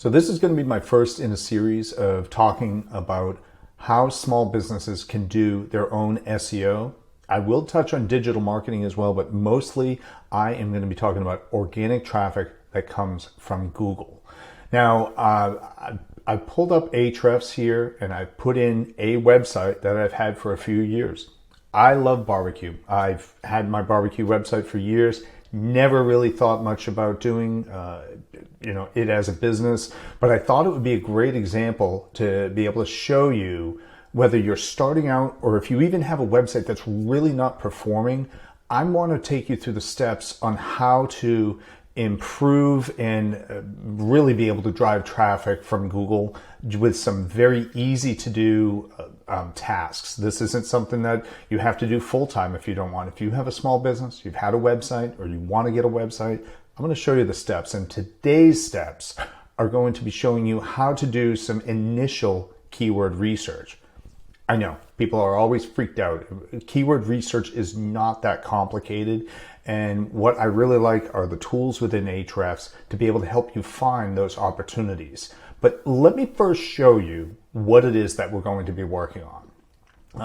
So this is going to be my first in a series of talking about how small businesses can do their own SEO. I will touch on digital marketing as well, but mostly I am going to be talking about organic traffic that comes from Google. Now, I pulled up Ahrefs here and I put in a website that I've had for a few years. I love barbecue. I've had my barbecue website for years. Never really thought much about doing it as a business, but I thought it would be a great example to be able to show you whether you're starting out or if you even have a website that's really not performing. I want to take you through the steps on how to improve and really be able to drive traffic from Google with some very easy to do tasks. This isn't something that you have to do full time if you don't want. If you have a small business, you've had a website, or you want to get a website, I'm going to show you the steps. And today's steps are going to be showing you how to do some initial keyword research. I know people are always freaked out. Keyword research is not that complicated. And what I really like are the tools within Ahrefs to be able to help you find those opportunities. But let me first show you what it is that we're going to be working on.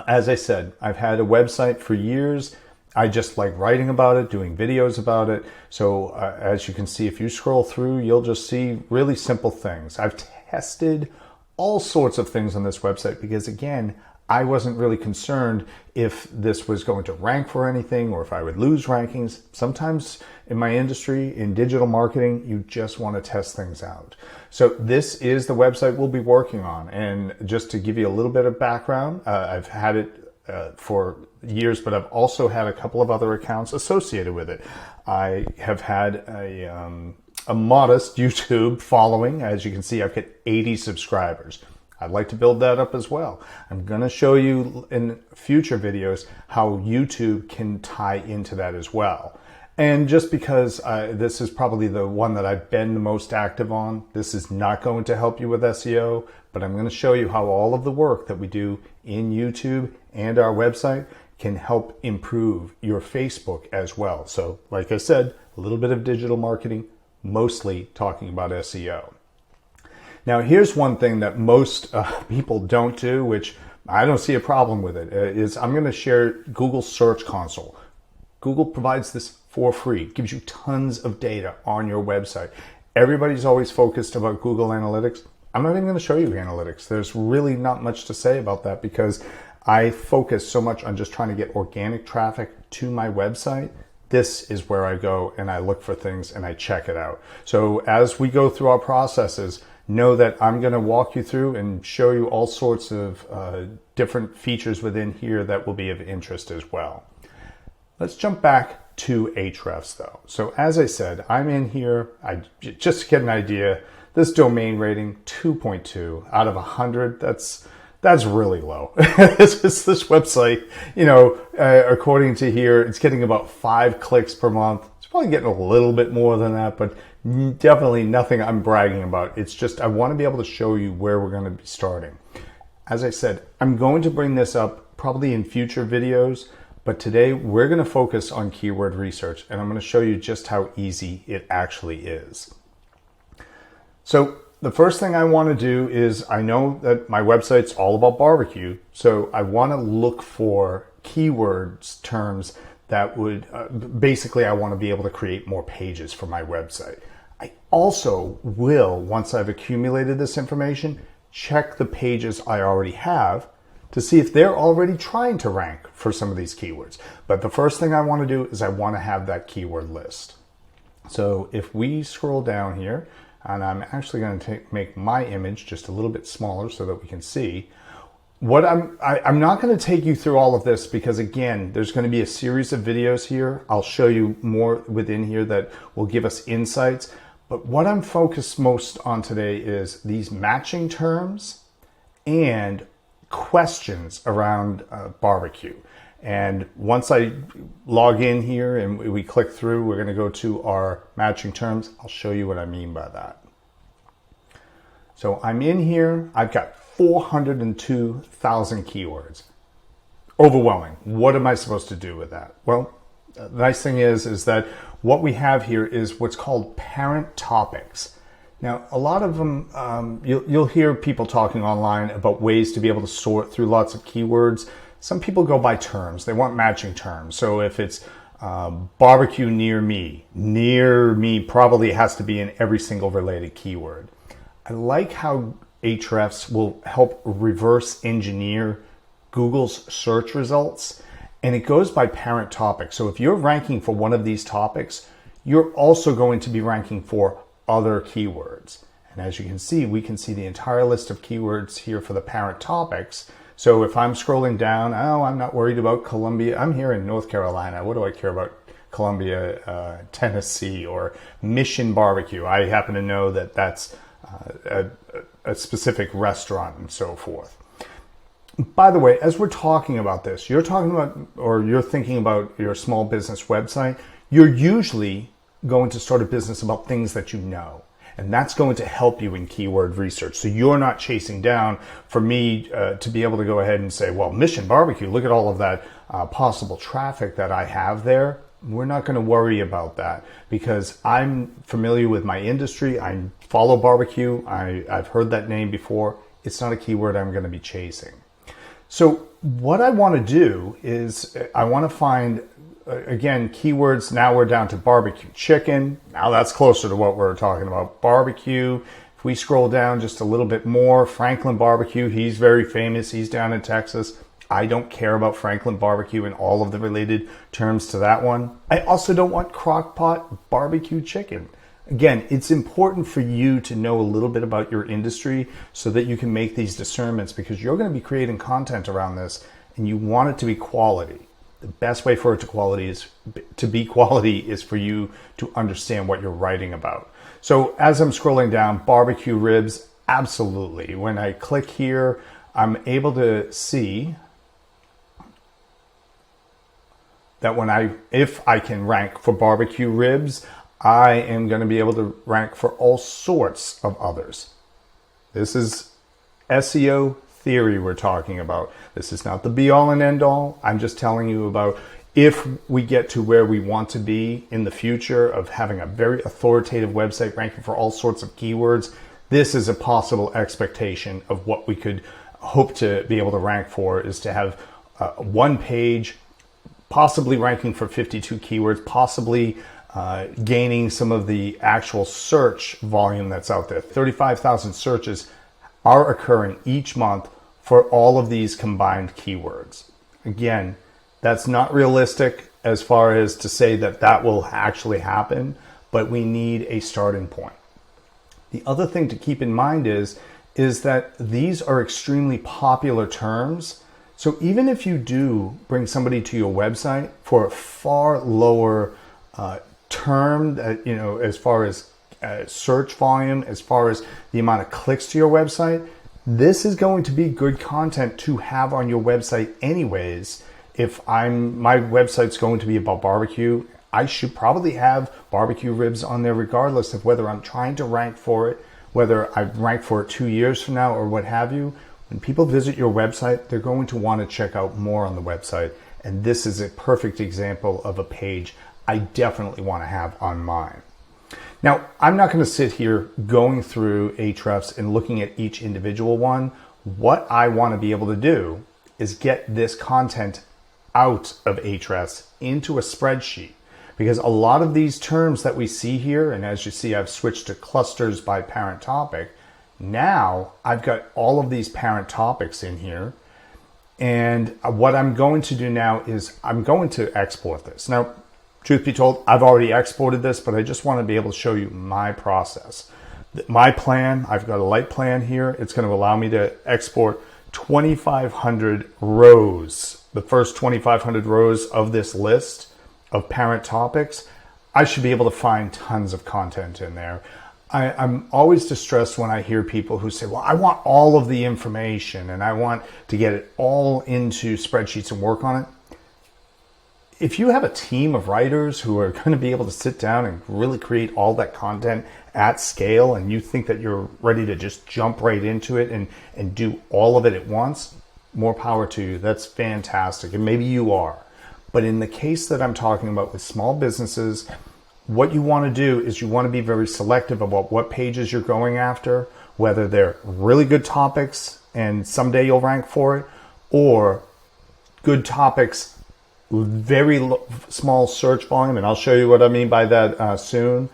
As I said, I've had a website for years. I just like writing about it, doing videos about it. So as you can see, if you scroll through, you'll just see really simple things. I've tested all sorts of things on this website because, again, I wasn't really concerned if this was going to rank for anything or if I would lose rankings. Sometimes in my industry, in digital marketing, you just want to test things out. So this is the website we'll be working on. And just to give you a little bit of background, I've had it for years, but I've also had a couple of other accounts associated with it. I have had a modest YouTube following. As you can see, I've got 80 subscribers. I'd like to build that up as well. I'm going to show you in future videos how YouTube can tie into that as well. And just because this is probably the one that I've been the most active on, this is not going to help you with SEO, but I'm going to show you how all of the work that we do in YouTube and our website can help improve your Facebook as well. So like I said, a little bit of digital marketing, mostly talking about SEO. Now, here's one thing that most people don't do, which I don't see a problem with it, is I'm going to share Google Search Console. Google provides this for free, gives you tons of data on your website. Everybody's always focused about Google Analytics. I'm not even going to show you analytics. There's really not much to say about that because I focus so much on just trying to get organic traffic to my website. This is where I go and I look for things and I check it out. So as we go through our processes, know that I'm going to walk you through and show you all sorts of different features within here that will be of interest as well. Let's jump back to Ahrefs though. So as I said, I'm in here. Just to get an idea, this domain rating 2.2 out of 100. That's really low. this website, according to here, it's getting about 5 clicks per month. It's probably getting a little bit more than that, but definitely nothing I'm bragging about. It's just I want to be able to show you where we're going to be starting. As I said, I'm going to bring this up probably in future videos, but today we're going to focus on keyword research, and I'm going to show you just how easy it actually is. So the first thing I want to do is, I know that my website's all about barbecue, so I want to look for keywords, terms that would, basically I want to be able to create more pages for my website. I also will, once I've accumulated this information, check the pages I already have to see if they're already trying to rank for some of these keywords. But the first thing I want to do is I want to have that keyword list. So if we scroll down here, and I'm actually going to make my image just a little bit smaller so that we can see. What I'm not going to take you through all of this because, again, there's going to be a series of videos here. I'll show you more within here that will give us insights. But what I'm focused most on today is these matching terms and questions around barbecue. And once I log in here and we click through, we're going to go to our matching terms. I'll show you what I mean by that. So I'm in here. I've got 402,000 keywords. Overwhelming. What am I supposed to do with that? Well, the nice thing is that what we have here is what's called parent topics. Now, a lot of them, you'll hear people talking online about ways to be able to sort through lots of keywords. Some people go by terms. They want matching terms. So if it's barbecue near me probably has to be in every single related keyword. I like how Ahrefs will help reverse engineer Google's search results, and it goes by parent topic. So if you're ranking for one of these topics, you're also going to be ranking for other keywords. And as you can see, we can see the entire list of keywords here for the parent topics. So if I'm scrolling down, oh, I'm not worried about Columbia. I'm here in North Carolina. What do I care about Columbia, Tennessee, or Mission Barbecue? I happen to know that that's a specific restaurant and so forth. By the way, as we're talking about this, you're talking about, or you're thinking about your small business website, you're usually going to start a business about things that you know. And that's going to help you in keyword research. So you're not chasing down for me to be able to go ahead and say, well, Mission Barbecue, look at all of that possible traffic that I have there. We're not going to worry about that because I'm familiar with my industry. I follow barbecue. I've heard that name before. It's not a keyword I'm going to be chasing. So what I want to do is I want to find, again, keywords. Now we're down to barbecue chicken. Now that's closer to what we're talking about. Barbecue. If we scroll down just a little bit more, Franklin Barbecue, he's very famous. He's down in Texas. I don't care about Franklin Barbecue and all of the related terms to that one. I also don't want crockpot barbecue chicken. Again, it's important for you to know a little bit about your industry so that you can make these discernments because you're going to be creating content around this and you want it to be quality. The best way for it to be quality is for you to understand what you're writing about. So as I'm scrolling down, barbecue ribs, absolutely. When I click here, I'm able to see that if I can rank for barbecue ribs, I am going to be able to rank for all sorts of others. This is SEO theory we're talking about. This is not the be all and end all. I'm just telling you about if we get to where we want to be in the future of having a very authoritative website ranking for all sorts of keywords, this is a possible expectation of what we could hope to be able to rank for is to have one page, possibly ranking for 52 keywords, possibly gaining some of the actual search volume that's out there. 35,000 searches are occurring each month for all of these combined keywords. Again, that's not realistic as far as to say that that will actually happen, but we need a starting point. The other thing to keep in mind is that these are extremely popular terms. So even if you do bring somebody to your website for a far lower term, that, as far as search volume, as far as the amount of clicks to your website, this is going to be good content to have on your website anyways. If my website's going to be about barbecue, I should probably have barbecue ribs on there regardless of whether I'm trying to rank for it, whether I rank for it 2 years from now or what have you. When people visit your website, they're going to want to check out more on the website. And this is a perfect example of a page I definitely want to have on mine. Now, I'm not going to sit here going through Ahrefs and looking at each individual one. What I want to be able to do is get this content out of Ahrefs into a spreadsheet, because a lot of these terms that we see here, and as you see, I've switched to clusters by parent topic. Now I've got all of these parent topics in here. And what I'm going to do now is I'm going to export this. Now, truth be told, I've already exported this, but I just want to be able to show you my process. My plan, I've got a light plan here. It's going to allow me to export 2,500 rows, the first 2,500 rows of this list of parent topics. I should be able to find tons of content in there. I'm always distressed when I hear people who say, well, I want all of the information and I want to get it all into spreadsheets and work on it. If you have a team of writers who are going to be able to sit down and really create all that content at scale, and you think that you're ready to just jump right into it and do all of it at once, more power to you. That's fantastic. And maybe you are. But in the case that I'm talking about with small businesses, what you want to do is you want to be very selective about what pages you're going after, whether they're really good topics and someday you'll rank for it, or good topics, very small search volume, and I'll show you what I mean by that soon.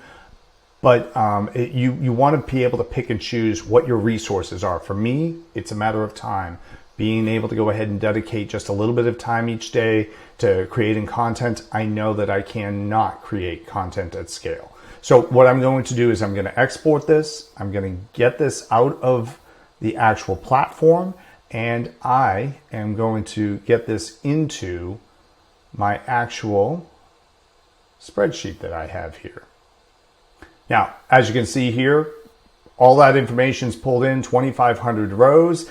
But you want to be able to pick and choose what your resources are. For me, it's a matter of time. Being able to go ahead and dedicate just a little bit of time each day to creating content, I know that I cannot create content at scale. So what I'm going to do is I'm going to export this. I'm going to get this out of the actual platform, and I am going to get this into my actual spreadsheet that I have here. Now, as you can see here, all that information is pulled in, 2,500 rows,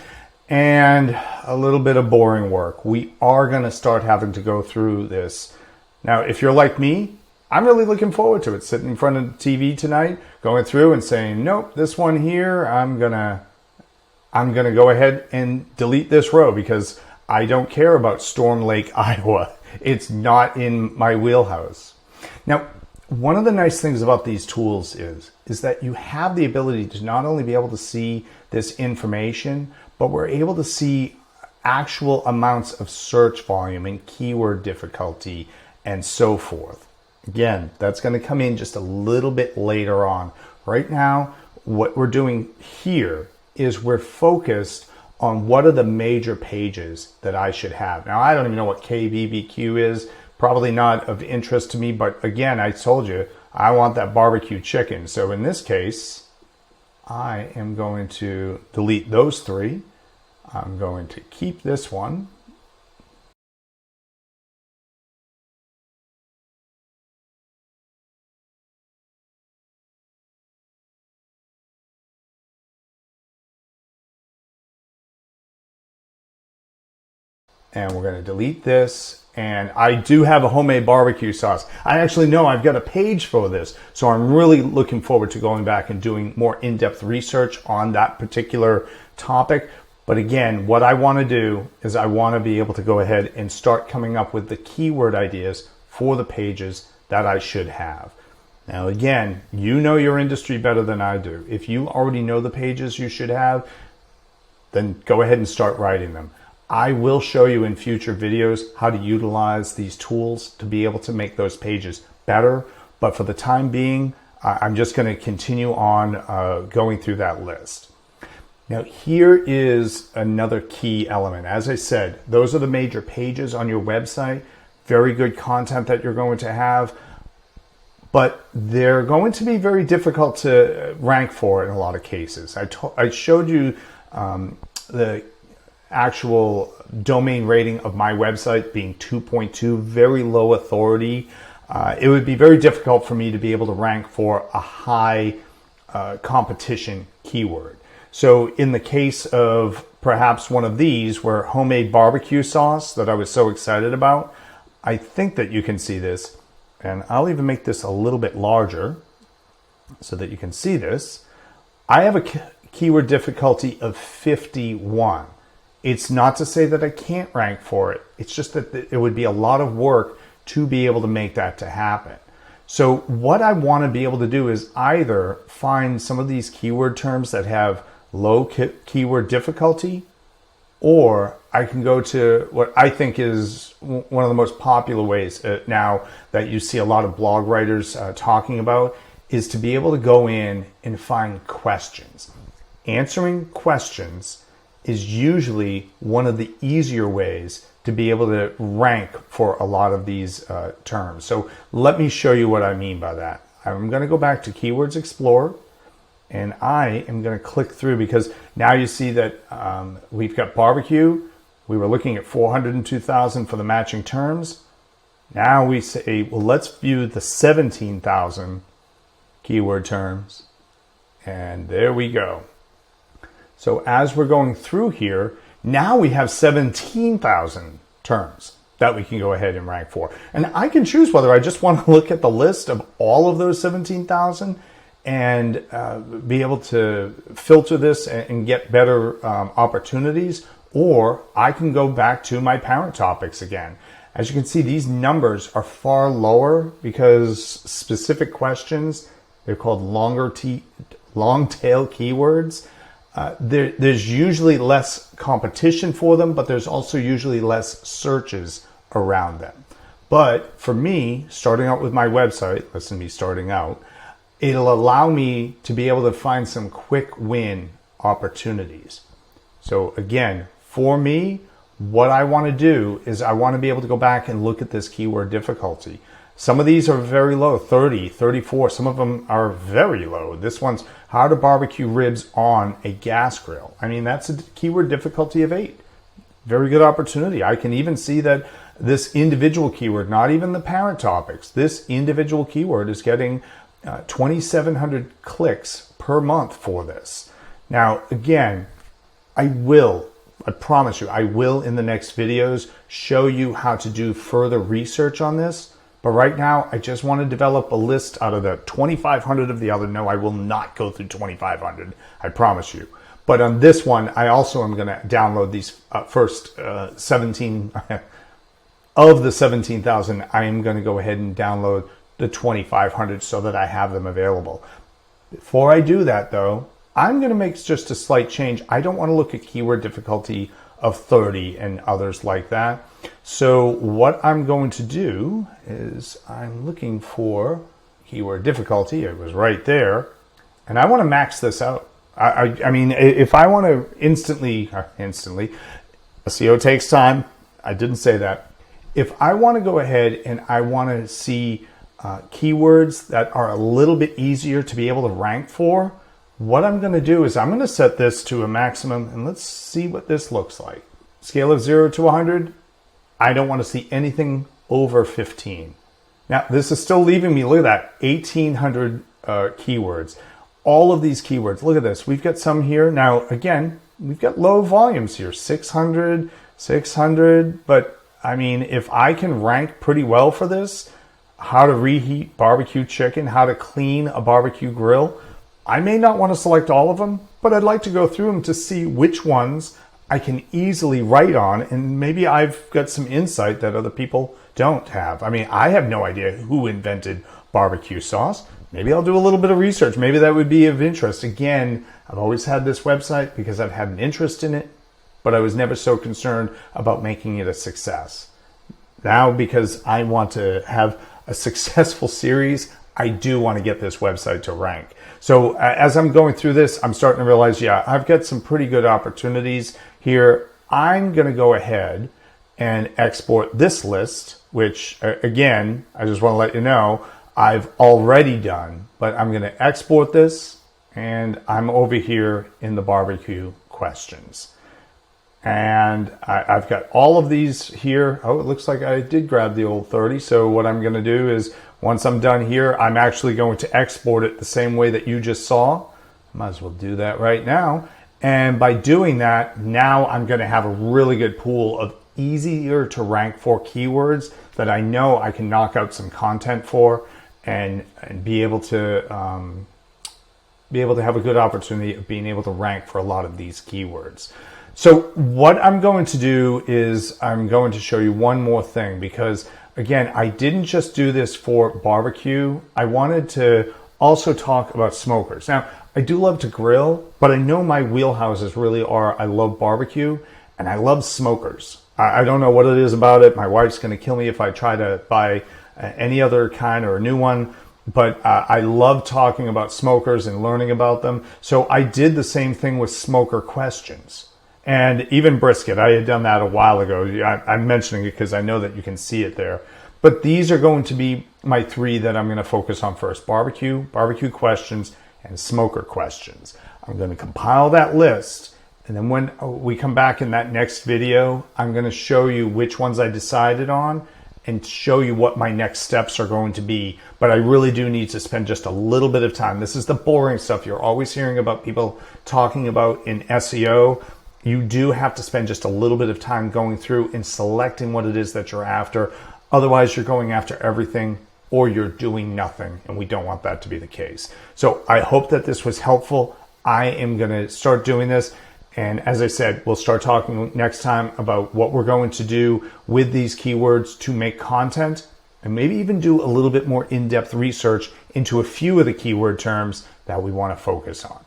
and a little bit of boring work. We are going to start having to go through this. Now, if you're like me, I'm really looking forward to it, sitting in front of the TV tonight, going through and saying, nope, this one here, I'm gonna go ahead and delete this row because I don't care about Storm Lake, Iowa. It's not in my wheelhouse. Now, one of the nice things about these tools is that you have the ability to not only be able to see this information, but we're able to see actual amounts of search volume and keyword difficulty and so forth. Again, that's going to come in just a little bit later on. Right now, what we're doing here is we're focused on what are the major pages that I should have. Now, I don't even know what KBBQ is. Probably not of interest to me, but again, I told you, I want that barbecue chicken. So in this case, I am going to delete those three. I'm going to keep this one. And we're going to delete this. And I do have a homemade barbecue sauce. I actually know I've got a page for this. So I'm really looking forward to going back and doing more in-depth research on that particular topic. But again, what I want to do is I want to be able to go ahead and start coming up with the keyword ideas for the pages that I should have. Now, again, you know your industry better than I do. If you already know the pages you should have, then go ahead and start writing them. I will show you in future videos how to utilize these tools to be able to make those pages better. But for the time being, I'm just going to continue on going through that list. Now, here is another key element. As I said, those are the major pages on your website. Very good content that you're going to have. But they're going to be very difficult to rank for in a lot of cases. I showed you the actual domain rating of my website being 2.2, very low authority. It would be very difficult for me to be able to rank for a high competition keyword. So in the case of perhaps one of these, where homemade barbecue sauce that I was so excited about, I think that you can see this, and I'll even make this a little bit larger so that you can see this. I have a keyword difficulty of 51. It's not to say that I can't rank for it. It's just that it would be a lot of work to be able to make that to happen. So what I want to be able to do is either find some of these keyword terms that have low keyword difficulty, or I can go to what I think is one of the most popular ways now that you see a lot of blog writers talking about, is to be able to go in and find questions. Answering questions is usually one of the easier ways to be able to rank for a lot of these terms. So let me show you what I mean by that. I'm going to go back to Keywords Explorer, and I am going to click through, because now you see that we've got barbecue. We were looking at 402,000 for the matching terms. Now we say, well, let's view the 17,000 keyword terms. And there we go. So as we're going through here, now we have 17,000 terms that we can go ahead and rank for. And I can choose whether I just want to look at the list of all of those 17,000 and be able to filter this and get better opportunities, or I can go back to my parent topics again. As you can see, these numbers are far lower because specific questions, they're called long tail keywords. There's usually less competition for them, but there's also usually less searches around them. But for me, starting out with my website, listen to me starting out, it'll allow me to be able to find some quick win opportunities. So again, for me, what I want to do is I want to be able to go back and look at this keyword difficulty. Some of these are very low, 30, 34. Some of them are very low. This one's how to barbecue ribs on a gas grill. I mean, that's a keyword difficulty of 8. Very good opportunity. I can even see that this individual keyword, not even the parent topics, this individual keyword is getting 2,700 clicks per month for this. Now, again, I promise you, I will in the next videos show you how to do further research on this. But right now, I just want to develop a list out of the 2,500 of the other. No, I will not go through 2,500. I promise you. But on this one, I also am going to download these first 17 of the 17,000. I am going to go ahead and download the 2,500 so that I have them available. Before I do that, though, I'm going to make just a slight change. I don't want to look at keyword difficulty of 30 and others like that. So what I'm going to do is I'm looking for keyword difficulty. It was right there. And I want to max this out. I mean, if I want to instantly, SEO takes time. I didn't say that. If I want to go ahead and I want to see keywords that are a little bit easier to be able to rank for, what I'm going to do is I'm going to set this to a maximum, and let's see what this looks like. Scale of 0 to 100, I don't want to see anything over 15. Now, this is still leaving me, look at that, 1,800 keywords. All of these keywords, look at this. We've got some here. Now, again, we've got low volumes here, 600, 600. But, I mean, if I can rank pretty well for this, how to reheat barbecue chicken, how to clean a barbecue grill, I may not want to select all of them, but I'd like to go through them to see which ones I can easily write on, and maybe I've got some insight that other people don't have. I mean, I have no idea who invented barbecue sauce. Maybe I'll do a little bit of research. Maybe that would be of interest. Again, I've always had this website because I've had an interest in it, but I was never so concerned about making it a success. Now, because I want to have a successful series, I do want to get this website to rank. So as I'm going through this, I'm starting to realize, yeah, I've got some pretty good opportunities here. I'm going to go ahead and export this list, which again, I just want to let you know, I've already done, but I'm going to export this, and I'm over here in the barbecue questions. And I've got all of these here. Oh, it looks like I did grab the old 30. So what I'm going to do is once I'm done here, I'm actually going to export it the same way that you just saw. Might as well do that right now. And by doing that, now I'm going to have a really good pool of easier to rank for keywords that I know I can knock out some content for and be able to have a good opportunity of being able to rank for a lot of these keywords. So what I'm going to do is I'm going to show you one more thing, because again, I didn't just do this for barbecue. I wanted to also talk about smokers. Now, I do love to grill, but I know my wheelhouses really are, I love barbecue and I love smokers. I don't know what it is about it. My wife's going to kill me if I try to buy any other kind or a new one. But I love talking about smokers and learning about them. So I did the same thing with smoker questions. And even brisket, I had done that a while ago. I'm mentioning it because I know that you can see it there. But these are going to be my 3 that I'm going to focus on first. Barbecue questions, and smoker questions. I'm going to compile that list. And then when we come back in that next video, I'm going to show you which ones I decided on and show you what my next steps are going to be. But I really do need to spend just a little bit of time. This is the boring stuff you're always hearing about people talking about in SEO. You do have to spend just a little bit of time going through and selecting what it is that you're after. Otherwise, you're going after everything or you're doing nothing, and we don't want that to be the case. So I hope that this was helpful. I am going to start doing this, And as I said, we'll start talking next time about what we're going to do with these keywords to make content, and maybe even do a little bit more in-depth research into a few of the keyword terms that we want to focus on.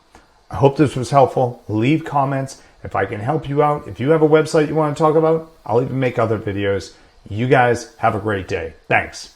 I hope this was helpful. Leave comments if I can help you out. If you have a website you want to talk about, I'll even make other videos. You guys have a great day. Thanks.